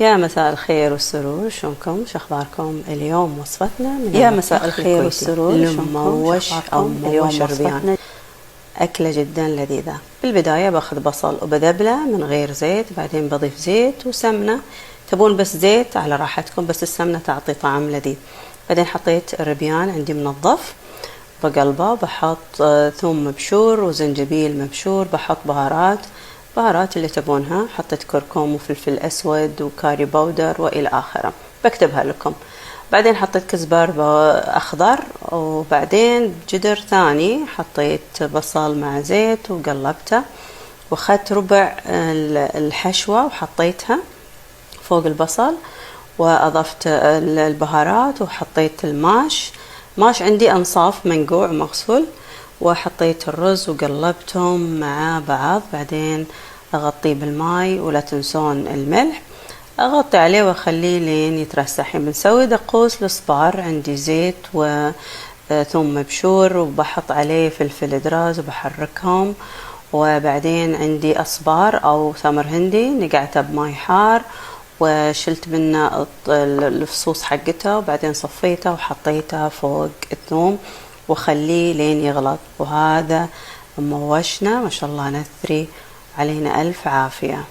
يا مساء الخير والسرور، شلونكم؟ شخباركم؟ اليوم وصفتنا من يا المطبخ مساء الخير الكويتي، والسرور، المموش أو مموش الربيان. وصفتنا أكلة جدا لذيذة. بالبداية باخذ بصل وبذبله من غير زيت، بعدين بضيف زيت وسمنة. تبون بس زيت على راحتكم، بس السمنة تعطي طعم لذيذ. بعدين حطيت الربيان عندي منظف، بقلبه بحط ثوم مبشور وزنجبيل مبشور، بحط بهارات اللي تبونها. حطيت كركم وفلفل أسود وكاري باودر وإلى آخره، بكتبها لكم. بعدين حطيت كزبر أخضر، وبعدين بجدر ثاني حطيت بصل مع زيت وقلبته، وخدت ربع الحشوة وحطيتها فوق البصل، وأضفت البهارات وحطيت ماش عندي أنصاف منقوع مغسول، وحطيت الرز وقلبتهم مع بعض. بعدين أغطيه بالماء، ولا تنسون الملح. أغطي عليه وأخليه لين يترسح. بنسوي دقوس الصبار، عندي زيت وثوم مبشور، وبحط عليه فلفل دراز وبحركهم. وبعدين عندي أصبار أو تمر هندي نقعته بماء حار، وشلت منه الفصوص حقته، وبعدين صفيته وحطيته فوق الثوم وخليه لين يغلط. وهذا موشنا، ما شاء الله نثري علينا ألف عافية.